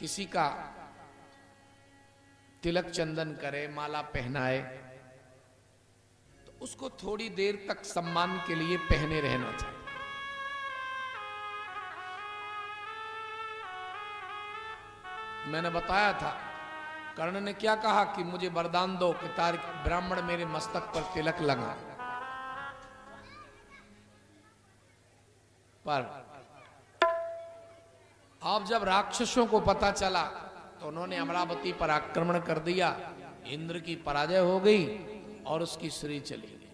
किसी का तिलक चंदन करे, माला पहनाए, तो उसको थोड़ी देर तक सम्मान के लिए पहने रहना चाहिए। मैंने बताया था कर्ण ने क्या कहा कि मुझे वरदान दो कि तार ब्राह्मण मेरे मस्तक पर तिलक लगा, पर अब जब राक्षसों को पता चला तो उन्होंने अमरावती पर आक्रमण कर दिया, इंद्र की पराजय हो गई और उसकी श्री चली गई।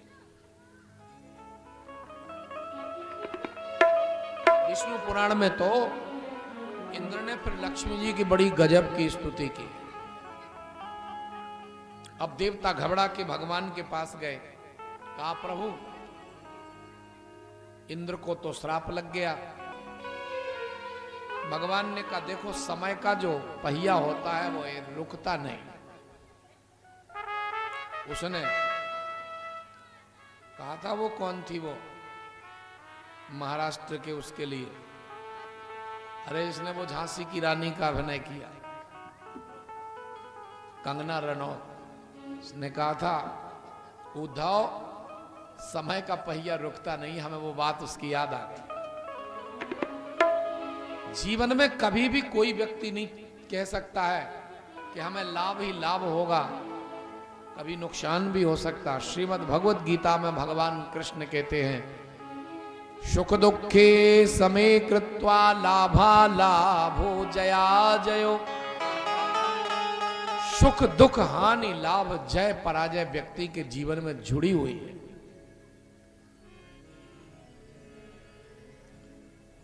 विष्णु पुराण में तो इंद्र ने फिर लक्ष्मी जी की बड़ी गजब की स्तुति की। अब देवता घबरा के भगवान के पास गए, कहा प्रभु इंद्र को तो श्राप लग गया। भगवान ने कहा देखो समय का जो पहिया होता है वो रुकता नहीं। उसने कहा था वो कौन थी, वो महाराष्ट्र के उसके लिए, अरे इसने वो झांसी की रानी का अभिनय किया, कंगना रनौत। उसने कहा था उद्धव समय का पहिया रुकता नहीं, हमें वो बात उसकी याद आ गई। जीवन में कभी भी कोई व्यक्ति नहीं कह सकता है कि हमें लाभ ही लाभ होगा, कभी नुकसान भी हो सकता। श्रीमद् भगवत गीता में भगवान कृष्ण कहते हैं सुख दुखे समे कृत्वा लाभा लाभो जया जयो। सुख दुख हानि लाभ जय पराजय व्यक्ति के जीवन में जुड़ी हुई है।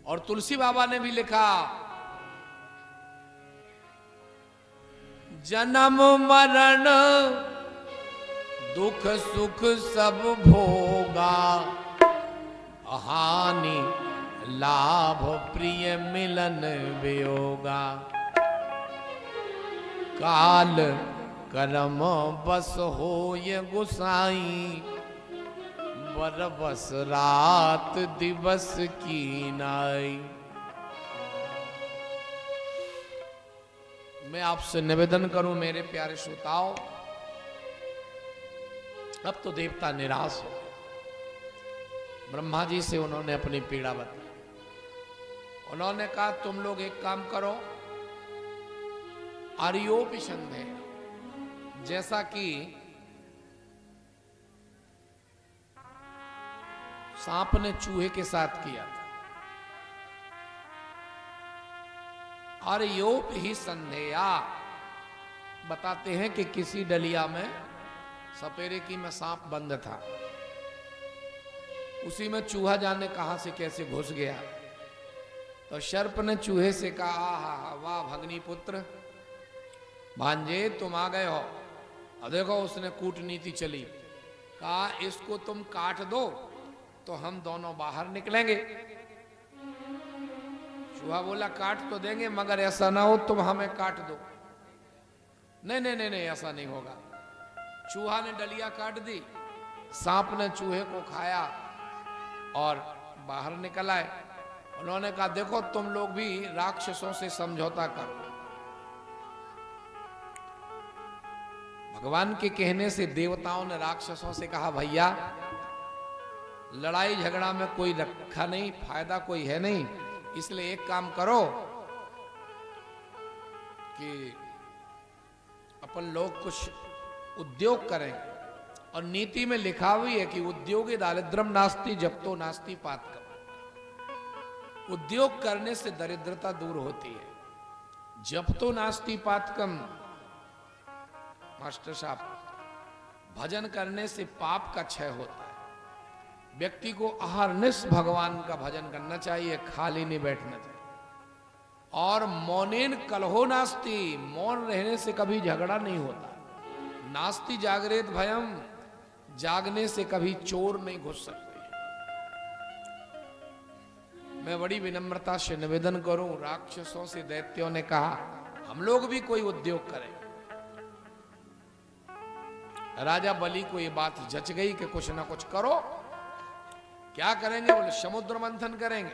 और तुलसी बाबा ने भी लिखा जन्म मरण दुख सुख सब भोगा, हानि लाभ प्रिय मिलन वियोगा। काल कर्म बस होय गुसाई, बरबस रात दिवस की नाई। मैं आपसे निवेदन करूं मेरे प्यारे श्रोताओं, अब तो देवता निराश हो गए। ब्रह्मा जी से उन्होंने अपनी पीड़ा बताई। उन्होंने कहा तुम लोग एक काम करो, आर्योपनिषद, जैसा कि सांप ने चूहे के साथ किया था, आर्योप ही संधेया, बताते हैं कि किसी डलिया में सपेरे की में सांप बंद था, उसी में चूहा जाने कहां से कैसे घुस गया। तो सर्प ने चूहे से कहा हा वाह भगनी पुत्र, भांजे तुम आ गए हो। और देखो उसने कूटनीति चली, कहा इसको तुम काट दो तो हम दोनों बाहर निकलेंगे। चूहा बोला काट तो देंगे मगर ऐसा ना हो तुम हमें काट दो। नहीं नहीं नहीं नहीं ऐसा नहीं होगा। चूहा ने डलिया काट दी, सांप ने चूहे को खाया और बाहर निकल आए। उन्होंने कहा देखो तुम लोग भी राक्षसों से समझौता करो। भगवान के कहने से देवताओं ने राक्षसों से कहा भैया लड़ाई झगड़ा में कोई रखा नहीं, फायदा कोई है नहीं, इसलिए एक काम करो कि अपन लोग कुछ उद्योग करें। और नीति में लिखा हुई है कि उद्योगे दारिद्रम नास्ति जप्तो नास्ति पातकम। उद्योग करने से दरिद्रता दूर होती है, जप्तो नास्ति पातकम। मास्टर साहब, भजन करने से पाप का क्षय होता है। व्यक्ति को अहर्निश भगवान का भजन करना चाहिए, खाली नहीं बैठना चाहिए। और मौनेन कलहो नास्ति, मौन रहने से कभी झगड़ा नहीं होता। नास्ति जागरेत भयम, जागने से कभी चोर नहीं घुस सकते। मैं बड़ी विनम्रता से निवेदन करूं, राक्षसों से दैत्यों ने कहा हम लोग भी कोई उद्योग करें। राजा बलि को ये बात जच गई कि कुछ ना कुछ करो। क्या करेंगे? बोले समुद्र मंथन करेंगे।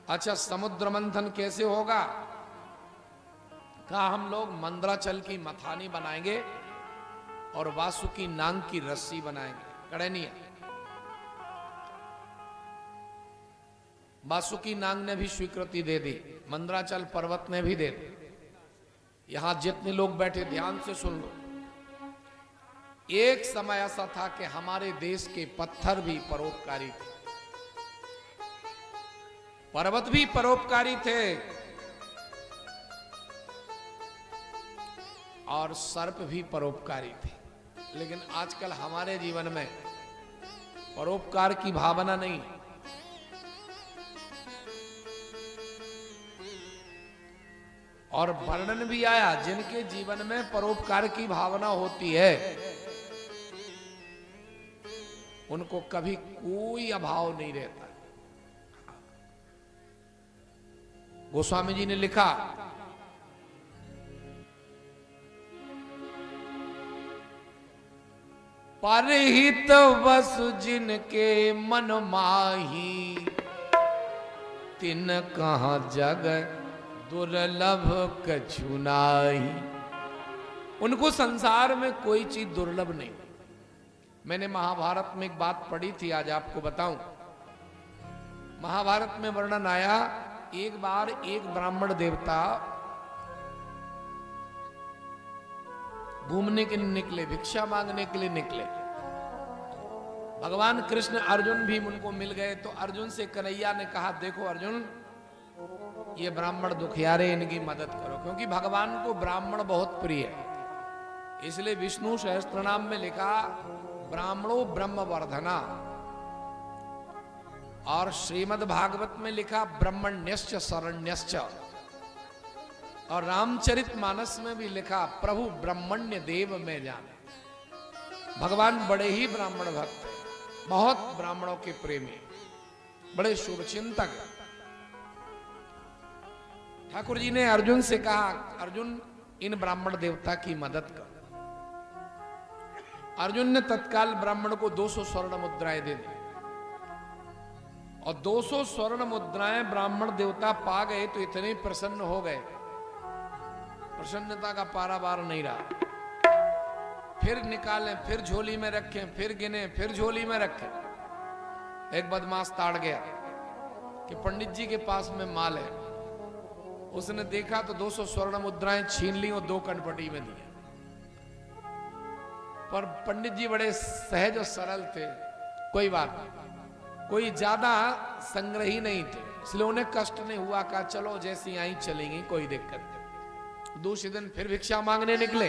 अच्छा समुद्र मंथन कैसे होगा? कहा हम लोग मंद्राचल की मथानी बनाएंगे और वासुकी नाग की रस्सी बनाएंगे। कड़ैनिया वासुकी नाग ने भी स्वीकृति दे दी, मंद्राचल पर्वत ने भी दे दी। यहां जितने लोग बैठे ध्यान से सुन लो। एक समय ऐसा था कि हमारे देश के पत्थर भी परोपकारी थे, पर्वत भी परोपकारी थे और सर्प भी परोपकारी थे। लेकिन आजकल हमारे जीवन में परोपकार की भावना नहीं। और वर्णन भी आया, जिनके जीवन में परोपकार की भावना होती है उनको कभी कोई अभाव नहीं रहता। गोस्वामी जी ने लिखा, परहित बस जिनके मन माही, तिन कहां जग दुर्लभ कछु नाही। उनको संसार में कोई चीज दुर्लभ नहीं। मैंने महाभारत में एक बात पढ़ी थी, आज आपको बताऊं। महाभारत में वर्णन आया, एक बार एक ब्राह्मण देवता घूमने के लिए निकले, भिक्षा मांगने के लिए निकले। भगवान कृष्ण अर्जुन भी उनको मिल गए। तो अर्जुन से कन्हैया ने कहा, देखो अर्जुन, ये ब्राह्मण दुखियारे, इनकी मदद करो। क्योंकि भगवान को ब्राह्मण बहुत प्रिय है, इसलिए विष्णु सहस्त्रनाम में लिखा ब्राह्मणो ब्रह्म वर्धना, और श्रीमद् भागवत में लिखा ब्रह्मण्यश्च शरण्यश्च, और रामचरित मानस में भी लिखा प्रभु ब्रह्मण्य देव में जाने। भगवान बड़े ही ब्राह्मण भक्त हैं, बहुत ब्राह्मणों के प्रेमी, बड़े शुभ चिंतक। ठाकुर जी ने अर्जुन से कहा, अर्जुन इन ब्राह्मण देवता की मदद कर। अर्जुन ने तत्काल ब्राह्मण को 200 स्वर्ण मुद्राएं दे दी, और 200 स्वर्ण मुद्राएं ब्राह्मण देवता पा गए तो इतने प्रसन्न हो गए, प्रसन्नता का पारावार नहीं रहा। फिर निकाले, फिर झोली में रखे, फिर गिने, फिर झोली में रखे। एक बदमाश ताड़ गया कि पंडित जी के पास में माल है। उसने देखा तो 200 स्वर्ण मुद्राएं छीन ली और 2 कनपटी में दिए। पर पंडित जी बड़े सहज और सरल थे, कोई बात नहीं, कोई ज्यादा संग्रही नहीं थे, इसलिए उन्हें कष्ट नहीं हुआ। कहा चलो जैसी आई चलेंगी, कोई दिक्कत नहीं। दूसरे दिन फिर भिक्षा मांगने निकले।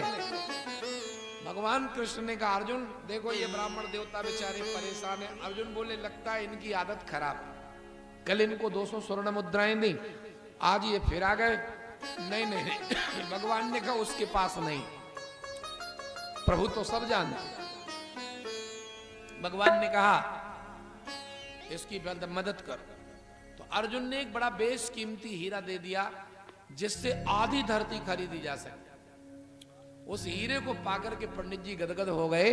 भगवान कृष्ण ने कहा, अर्जुन देखो ये ब्राह्मण देवता बेचारे परेशान है। अर्जुन बोले, लगता है इनकी आदत खराब है, कल इनको 200 स्वर्ण मुद्राएं दी, आज ये फिर आ गए। नहीं नहीं, नहीं। भगवान ने कहा उसके पास नहीं, प्रभु तो सब जानते। भगवान ने कहा इसकी मदद कर। तो अर्जुन ने एक बड़ा बेशकीमती हीरा दे दिया, जिससे आधी धरती खरीदी जा सके। उस हीरे को पाकर के पंडित जी गदगद हो गए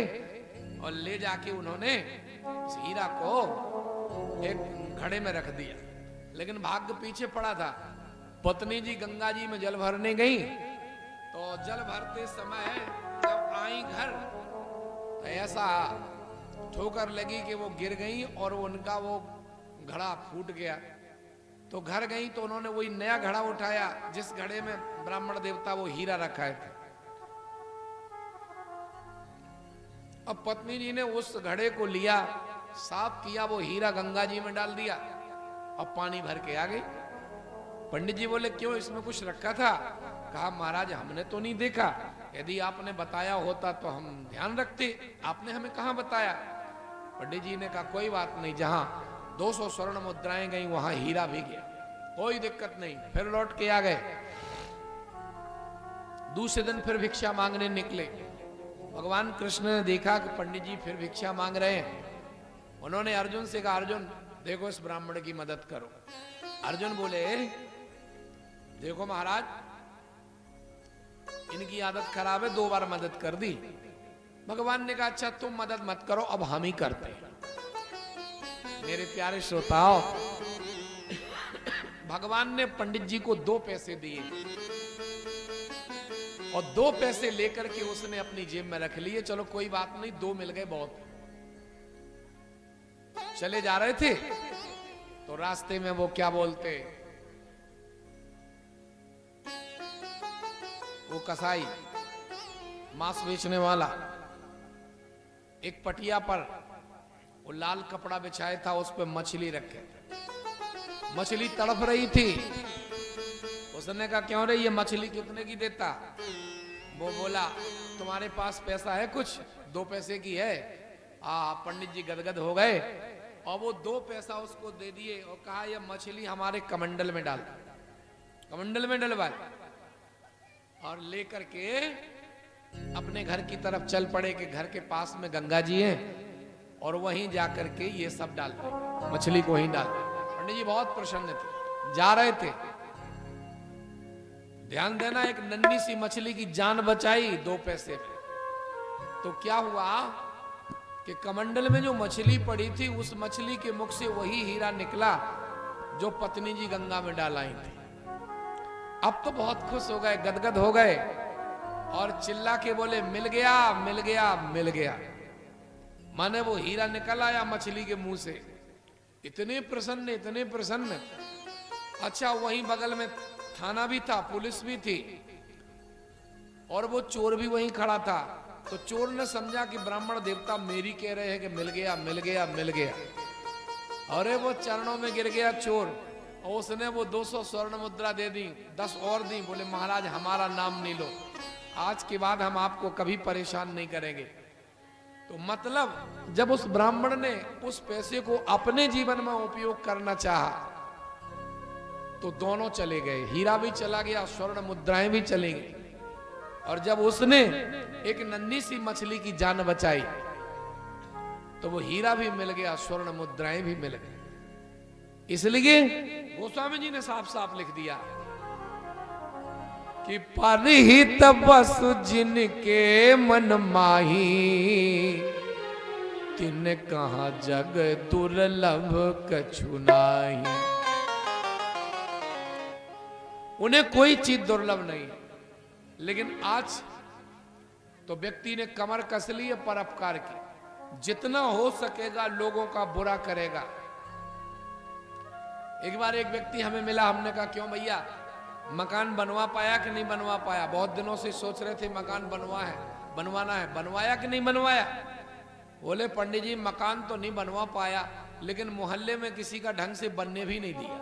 और ले जाके उन्होंने इस हीरा को एक घड़े में रख दिया। लेकिन भाग्य पीछे पड़ा था। पत्नी जी गंगा जी में जल भरने गई, तो जल भरते समय जब आई घर तो ऐसा ठोकर लगी कि वो गिर गई और उनका वो घड़ा फूट गया। तो घर गई तो उन्होंने वही नया घड़ा उठाया, जिस घड़े में ब्राह्मण देवता वो हीरा रखा थे। अब पत्नी जी ने उस घड़े को लिया, साफ किया, वो हीरा गंगा जी में डाल दिया और पानी भर के आ गई। पंडित जी बोले, क्यों, इसमें कुछ रखा था? कहा महाराज हमने तो नहीं देखा, यदि आपने बताया होता तो हम ध्यान रखते, आपने हमें कहां बताया। पंडित जी ने कहा कोई बात नहीं, जहां 200 स्वर्ण मुद्राएं गई वहां हीरा भी गया, कोई दिक्कत नहीं। फिर लौट के आ गए। दूसरे दिन फिर भिक्षा मांगने निकले। भगवान कृष्ण ने देखा कि पंडित जी फिर भिक्षा मांग रहे हैं। उन्होंने अर्जुन से कहा, अर्जुन देखो इस ब्राह्मण की मदद करो। अर्जुन बोले, देखो महाराज इनकी आदत खराब है, 2 बार मदद कर दी। भगवान ने कहा अच्छा तुम मदद मत करो, अब हम ही करते हैं। मेरे प्यारे श्रोताओ, भगवान ने पंडित जी को 2 पैसे दिए। और 2 पैसे लेकर के उसने अपनी जेब में रख लिए। चलो कोई बात नहीं, 2 मिल गए बहुत। चले जा रहे थे तो रास्ते में वो क्या बोलते, वो कसाई मांस बेचने वाला एक पटिया पर वो लाल कपड़ा बिछाया था, उस पर मछली रखे थे। मछली तड़प रही थी। उसने कहा क्यों रे, ये मछली कितने की देता? वो बोला तुम्हारे पास पैसा है कुछ? 2 पैसे की है। पंडित जी गदगद हो गए और वो 2 पैसा उसको दे दिए और कहा ये मछली हमारे कमंडल में डाल, कमंडल में डलवा, और लेकर के अपने घर की तरफ चल पड़े कि घर के पास में गंगा जी हैं और वहीं जाकर के ये सब डाल दे, मछली को ही डाल दे। पंडित जी बहुत प्रसन्न थे, जा रहे थे। ध्यान देना, एक नन्ही सी मछली की जान बचाई 2 पैसे में। तो क्या हुआ कि कमंडल में जो मछली पड़ी थी, उस मछली के मुख से वही हीरा निकला जो पत्नी जी गंगा में डालाई थी। अब तो बहुत खुश हो गए, गदगद हो गए और चिल्ला के बोले मिल गया, मिल गया, मिल गया। माने वो हीरा निकल आया मछली के मुंह से। इतने प्रसन्न, इतने प्रसन्न। अच्छा, वहीं बगल में थाना भी था, पुलिस भी थी और वो चोर भी वहीं खड़ा था। तो चोर ने समझा कि ब्राह्मण देवता मेरी कह रहे हैं कि मिल गया, मिल गया, मिल गया। अरे वो चरणों में गिर गया चोर और उसने वो 200 स्वर्ण मुद्रा दे दी, 10 और दी। बोले महाराज हमारा नाम नहीं लो, आज के बाद हम आपको कभी परेशान नहीं करेंगे। तो मतलब जब उस ब्राह्मण ने उस पैसे को अपने जीवन में उपयोग करना चाहा तो दोनों चले गए, हीरा भी चला गया, स्वर्ण मुद्राएं भी चली गई। और जब उसने एक नन्ही सी मछली की जान बचाई तो वो हीरा भी मिल गया, स्वर्ण मुद्राएं भी मिल गई। इसलिए गोस्वामी जी ने साफ साफ लिख दिया कि परहित बसु जिनके मन माही, तिन कहा जग दुर्लभ कछु नाही। उन्हें कोई चीज दुर्लभ नहीं, लेकिन आज तो व्यक्ति ने कमर कस ली है परोपकार की। जितना हो सकेगा लोगों का बुरा करेगा। एक बार एक व्यक्ति हमें मिला, हमने कहा क्यों भैया मकान बनवा पाया कि नहीं बनवा पाया? बहुत दिनों से सोच रहे थे मकान बनवाना है, बनवाया कि नहीं बनवाया? बोले पंडित जी मकान तो नहीं बनवा पाया, लेकिन मोहल्ले में किसी का ढंग से बनने भी नहीं दिया।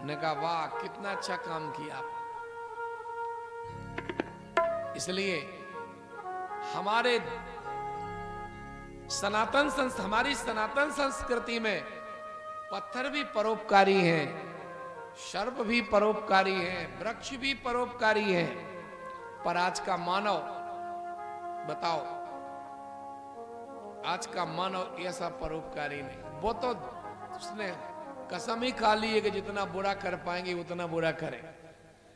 ने कहा वाह कितना अच्छा काम किया आप। इसलिए हमारी सनातन संस्कृति में पत्थर भी परोपकारी हैं, सर्प भी परोपकारी हैं, वृक्ष भी परोपकारी हैं। पर आज का मानव, बताओ, आज का मानव ऐसा परोपकारी नहीं। वो तो उसने कसम ही खा ली है कि जितना बुरा कर पाएंगे उतना बुरा करें।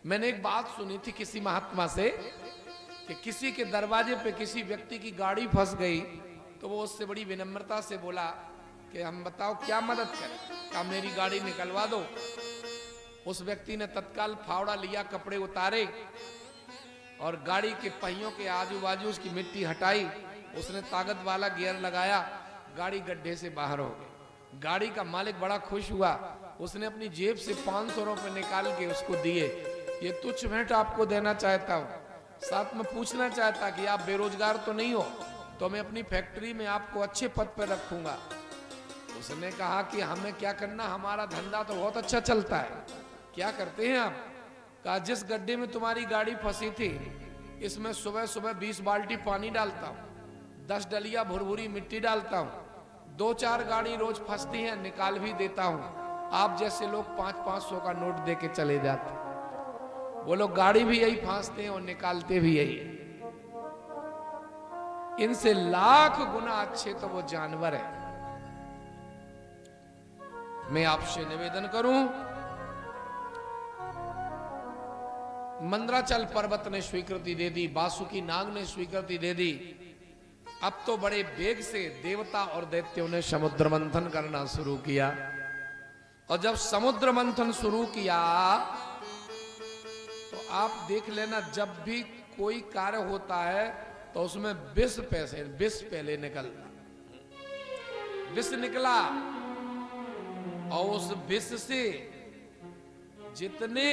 मैंने एक बात सुनी थी किसी महात्मा से कि किसी के दरवाजे पे किसी व्यक्ति की गाड़ी फंस गई तो वो उससे बड़ी विनम्रता से बोला कि हम बताओ क्या मदद करें? क्या मेरी गाड़ी निकलवा दो। उस व्यक्ति ने तत्काल फावड़ा लिया, कपड़े उतारे और गाड़ी के पहियों के आजू बाजू उसकी मिट्टी हटाई। उसने ताकत वाला गियर लगाया, गाड़ी गड्ढे से बाहर हो गई। गाड़ी का मालिक बड़ा खुश हुआ। उसने अपनी जेब से 500 रुपए निकाल के उसको दिए। ये तुच्छ भेंट आपको देना चाहता हूँ, साथ में पूछना चाहता कि आप बेरोजगार तो नहीं हो, तो मैं अपनी फैक्ट्री में आपको अच्छे पद पर रखूंगा। उसने कहा कि हमें क्या करना, हमारा धंधा तो बहुत अच्छा चलता है। क्या करते हैं आप? कहा जिस गड्ढे में तुम्हारी गाड़ी फंसी थी इसमें सुबह सुबह 20 बाल्टी पानी डालता हूँ, 10 डलिया भुरभुरी मिट्टी डालता हूँ, 2-4 गाड़ी रोज फंसती हैं निकाल भी देता हूँ। आप जैसे लोग 500-500 का नोट दे के चले जाते। वो लोग गाड़ी भी यही फांसते हैं और निकालते भी यही। इनसे लाख गुना अच्छे तो वो जानवर है। मैं आपसे निवेदन करूं, मंदराचल पर्वत ने स्वीकृति दे दी, बासुकी नाग ने स्वीकृति दे दी। अब तो बड़े वेग से देवता और दैत्यों ने समुद्र मंथन करना शुरू किया। और जब समुद्र मंथन शुरू किया तो आप देख लेना, जब भी कोई कार्य होता है तो उसमें विष पहले निकलता, विष निकला और उस विष से जितने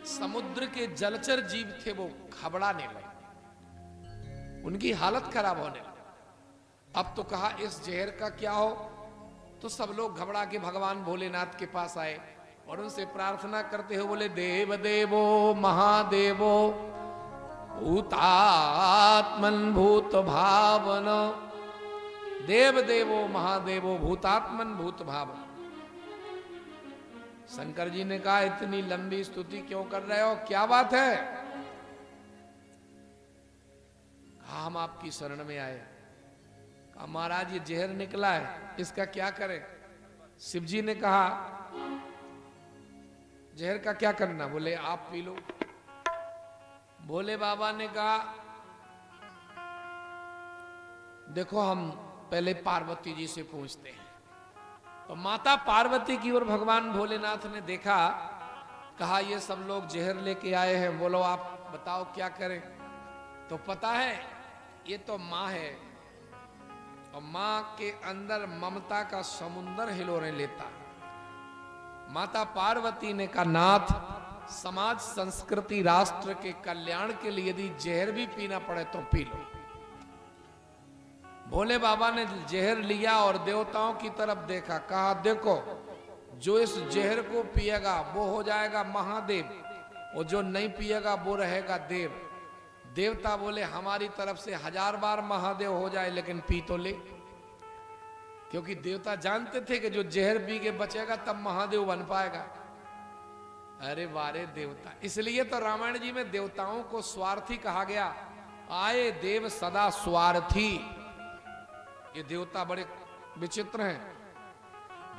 समुद्र के जलचर जीव थे वो घबराने लगे, उनकी हालत खराब होने लगी। अब तो कहा इस जहर का क्या हो, तो सब लोग घबरा के भगवान भोलेनाथ के पास आए और उनसे प्रार्थना करते हुए बोले, देव देवो महादेवो भूतात्मन भूत भावन, देव देवो महादेवो भूतात्मन भूत भावन। शंकर जी ने कहा, इतनी लंबी स्तुति क्यों कर रहे हो, क्या बात है? कहा, हम आपकी शरण में आए। कहा, महाराज ये जहर निकला है, इसका क्या करें? शिव जी ने कहा, जहर का क्या करना? बोले आप पी लो। भोले बाबा ने कहा, देखो हम पहले पार्वती जी से पूछते हैं। तो माता पार्वती की ओर भगवान भोलेनाथ ने देखा, कहा ये सब लोग जहर लेके आए हैं, बोलो आप बताओ क्या करें? तो पता है ये तो माँ है और माँ के अंदर ममता का समुंदर हिलोरे लेता। माता पार्वती ने कहा, नाथ समाज संस्कृति राष्ट्र के कल्याण के लिए यदि जहर भी पीना पड़े तो पी लो। भोले बाबा ने जहर लिया और देवताओं की तरफ देखा, कहा देखो जो इस जहर को पिएगा वो हो जाएगा महादेव और जो नहीं पिएगा वो रहेगा देव। देवता बोले हमारी तरफ से 1000 बार महादेव हो जाए लेकिन पी तो ले, क्योंकि देवता जानते थे कि जो जहर पी के बचेगा तब महादेव बन पाएगा। अरे वारे देवता, इसलिए तो रामायण जी में देवताओं को स्वार्थी कहा गया, आए देव सदा स्वार्थी। ये देवता बड़े विचित्र हैं।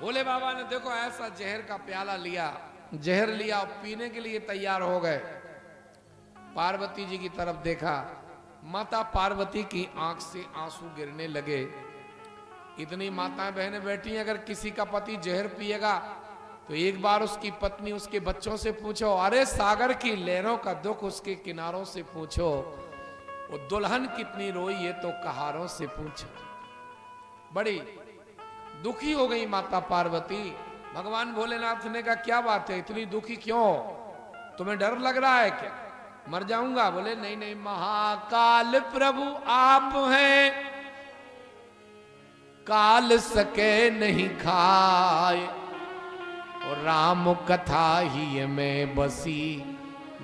भोले बाबा ने देखो ऐसा जहर का प्याला लिया, जहर लिया और पीने के लिए तैयार हो गए। पार्वती जी की तरफ देखा, माता पार्वती की आंख से आंसू गिरने लगे। इतनी माताएं बहनें बैठी हैं, अगर किसी का पति जहर पिएगा तो एक बार उसकी पत्नी उसके बच्चों से पूछो, अरे सागर की लहरों का दुख उसके किनारों से पूछो, वो दुल्हन कितनी रोई ये तो कहारों से पूछो। बड़ी दुखी हो गई माता पार्वती। भगवान भोलेनाथ ने कहा, क्या बात है इतनी दुखी क्यों, तुम्हें डर लग रहा है क्या, मर जाऊंगा? बोले नहीं नहीं, महाकाल प्रभु आप हैं, काल सके नहीं खाए और राम कथा ही में बसी,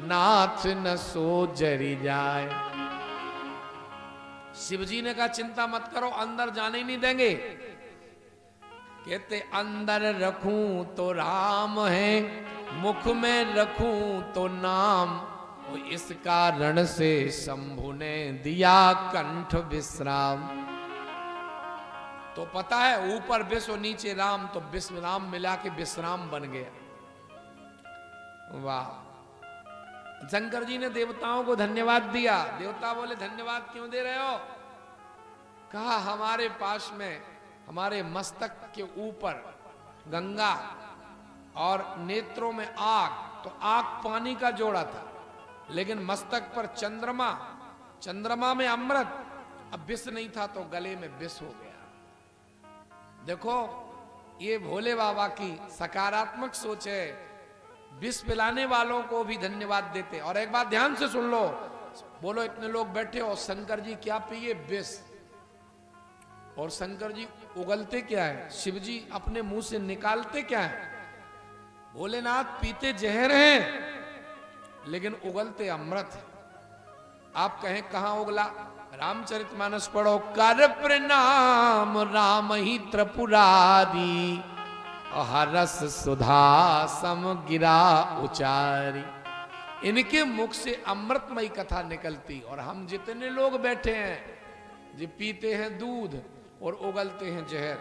नाथ न सो जरी जाए। शिवजी ने कहा चिंता मत करो, अंदर जाने ही नहीं देंगे। कहते अंदर रखूं तो राम है, मुख में रखूं तो नाम, इस कारण से शंभु ने दिया कंठ विश्राम। तो पता है ऊपर विश्व नीचे राम, तो विश्व राम मिला के विश्राम बन गया। वाह! शंकर जी ने देवताओं को धन्यवाद दिया। देवता बोले धन्यवाद क्यों दे रहे हो? कहा हमारे पास में हमारे मस्तक के ऊपर गंगा और नेत्रों में आग, तो आग पानी का जोड़ा था, लेकिन मस्तक पर चंद्रमा, चंद्रमा में अमृत, अब विष नहीं था तो गले में विष हो गया। देखो ये भोले बाबा की सकारात्मक सोच है, विष पिलाने वालों को भी धन्यवाद देते। और एक बात ध्यान से सुन लो, बोलो इतने लोग बैठे हो, शंकर जी क्या पिए? विष। और शंकर जी उगलते क्या है? शिव जी अपने मुंह से निकालते क्या है? भोलेनाथ पीते जहर हैं लेकिन उगलते अमृत है। आप कहें कहां उगला? रामचरितमानस पढ़ो, कर प्रणाम राम ही त्रिपुरारी, हरस सुधा सम गिरा उचारी। इनके मुख से अमृतमयी कथा निकलती, और हम जितने लोग बैठे हैं जो पीते हैं दूध और उगलते हैं जहर।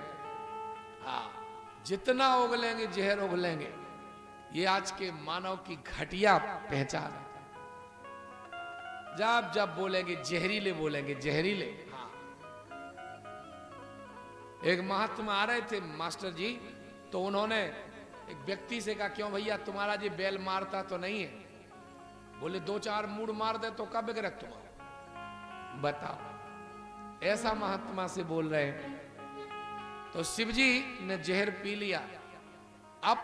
हाँ, जितना उगलेंगे जहर उगलेंगे। ये आज के मानव की घटिया पहचान है। जब जब बोलेंगे जहरीले, बोलेंगे जहरीले। हाँ, एक महात्मा आ रहे थे मास्टर जी, तो उन्होंने एक व्यक्ति से कहा, क्यों भैया तुम्हारा जी बैल मारता तो नहीं है? बोले 2-4 मूड मार दे तो कब बिगड़े तुम्हारा, बताओ। ऐसा महात्मा से बोल रहे हैं। तो शिव जी ने जहर पी लिया। अब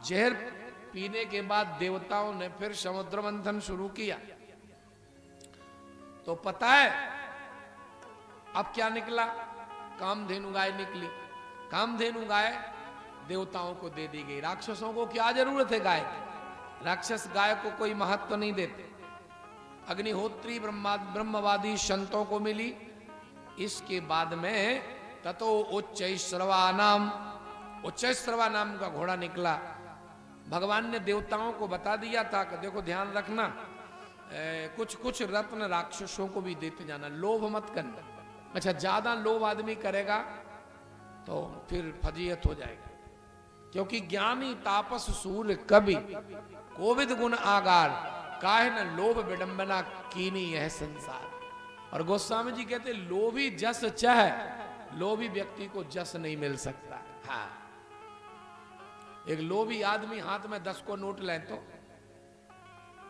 जहर पीने के बाद देवताओं ने फिर समुद्र मंथन शुरू किया। तो पता है अब क्या निकला? कामधेनु गाय निकली। कामधेनु गाय देवताओं को दे दी गई। राक्षसों को क्या जरूरत है गाय की? राक्षस गाय को कोई महत्व नहीं देते। अग्निहोत्री ब्रह्मवादी संतों को मिली। इसके बाद में ततो उच्चैश्रवा नाम का घोड़ा निकला। भगवान ने देवताओं को बता दिया था कि देखो ध्यान रखना, कुछ कुछ रत्न राक्षसों को भी देते जाना, लोभ मत करना। अच्छा, ज्यादा लोभ आदमी करेगा तो फिर फजीयत हो जाएगी। क्योंकि ज्ञानी तापस सूर्य कवि कोविद गुण आगार, काहे न लोभ विडंबना कीनी यह संसार। और गोस्वामी जी कहते लोभी जस चाहे, लोभी व्यक्ति को जस नहीं मिल सकता। हाँ, एक लोभी आदमी हाथ में 10 को नोट ले तो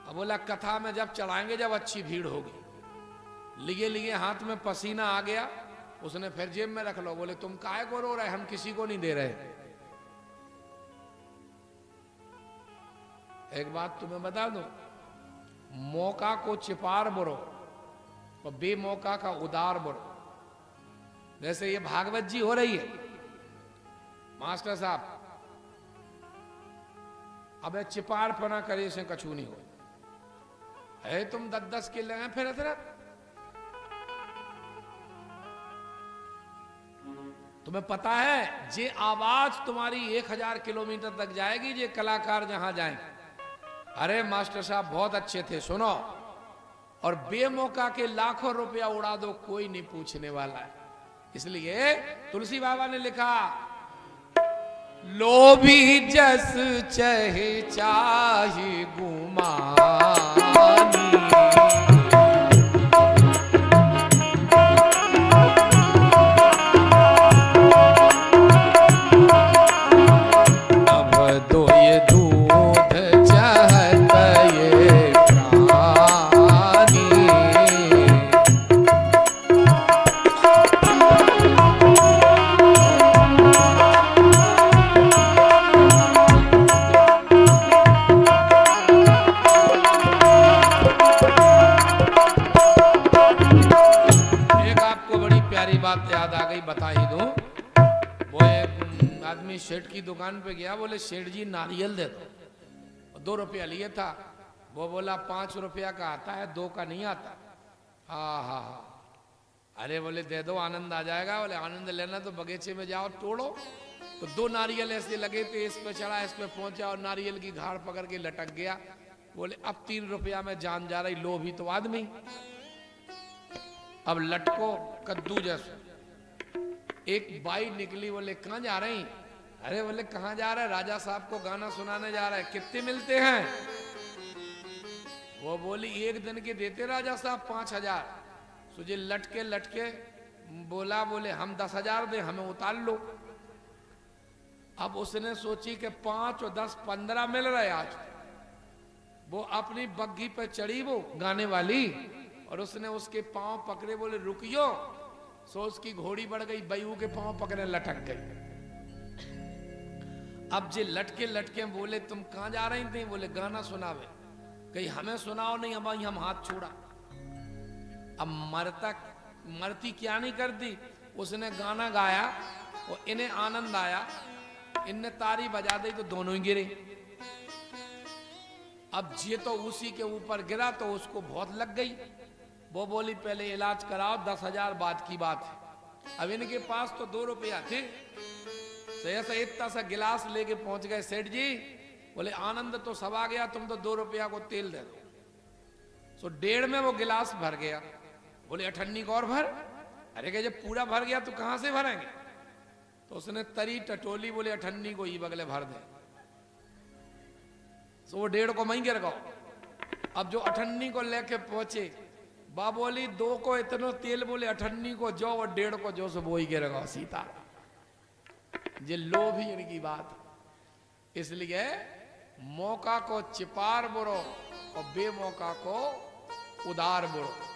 अब बोला कथा में जब चढ़ाएंगे जब अच्छी भीड़ होगी, लिए लिए हाथ में पसीना आ गया, उसने फिर जेब में रख लो। बोले तुम काहे को रो रहे, हम किसी को नहीं दे रहे। एक बात तुम्हें बता दो, मौका को चिपार बुरो और बेमौका का उदार बुरो। जैसे ये भागवत जी हो रही है, मास्टर साहब अब चिपार पना करे से कछू नहीं हो है। तुम 10-10 के लगे फिर हजरत, तुम्हें पता है जे आवाज तुम्हारी 1000 किलोमीटर तक जाएगी, जे कलाकार जहां जाए। अरे मास्टर साहब बहुत अच्छे थे, सुनो, और बेमौका के लाखों रुपया उड़ा दो, कोई नहीं पूछने वाला है। इसलिए तुलसी बाबा ने लिखा, लोभी जस चहे चाहे गुमानी, अब दो ये दूध चाहत ये प्राणी। बात याद आ गई, बता ही दूं। वो एक आदमी सेठ की दुकान पे गया, बोले सेठ जी नारियल दे दो। 2 रुपया लिए था। वो बोला 5 रुपया का आता है, 2 का नहीं आता। हाँ हाँ हाँ, अरे बोले दे दो, आनंद आ जाएगा। बोले आनंद लेना तो बगीचे में जाओ तोड़ो। तो 2 नारियल ऐसे लगे थे, इस पे चढ़ा, इस पे पहुंचा और नारियल की घाड़ पकड़ के लटक गया। बोले अब 3 रुपया में जान जा रही, लोभी तो आदमी। अब लटको कद्दू जैसे। एक बाई निकली, बोले कहाँ जा रही? अरे बोले कहाँ जा रहा है? राजा साहब को गाना सुनाने जा रहा है। कितने मिलते हैं? वो बोली 1 दिन के देते राजा साहब 5000। तुझे लटके लटके बोला, बोले हम 10,000 दे, हमें उतार लो। अब उसने सोची कि 5 और 10 15 मिल रहे आज। वो अपनी बग्घी पे चढ़ी, वो गाने वाली, और उसने उसके पांव पकड़े, बोले रुकियो। सो उसकी घोड़ी बढ़ गई, बयू के पांव पकड़े लटक गई। अब जे लटके लटके बोले तुम कहां जा रही थी? बोले गाना सुनावे। कहीं हमें सुनाओ नहीं, हम हाथ छोड़ा। अब मरती क्या नहीं करती, उसने गाना गाया और इन्हें आनंद आया, इनने तारी बजा दी तो दोनों ही गिरे। अब ये तो उसी के ऊपर गिरा तो उसको बहुत लग गई। वो बोली पहले इलाज कराओ, 10,000 बाद की बात है। अब इनके पास तो 2 रुपया थे। ऐसा इतना सा गिलास लेके पहुंच गए सेठ जी। बोले आनंद तो सब आ गया, तुम तो 2 रुपया को तेल दे दो। सो 1.5 में वो गिलास भर गया। बोले अठन्नी को और भर। अरे कहे जब पूरा भर गया तो कहां से भरेंगे? तो उसने तरी टटोली, बोले अठन्नी को ही बगले भर दे। सो वो 1.5 को वहीं गिर गया। अब जो अठन्नी को लेके पहुंचे, बाबोली 2 को इतना तेल, बोले अठन्नी को जो और 1.5 को जो, सब वही गिरेगा सीता। ये लोभ ही इनकी बात। इसलिए मौका को चिपार बुरो और बेमौका को उदार बुरो।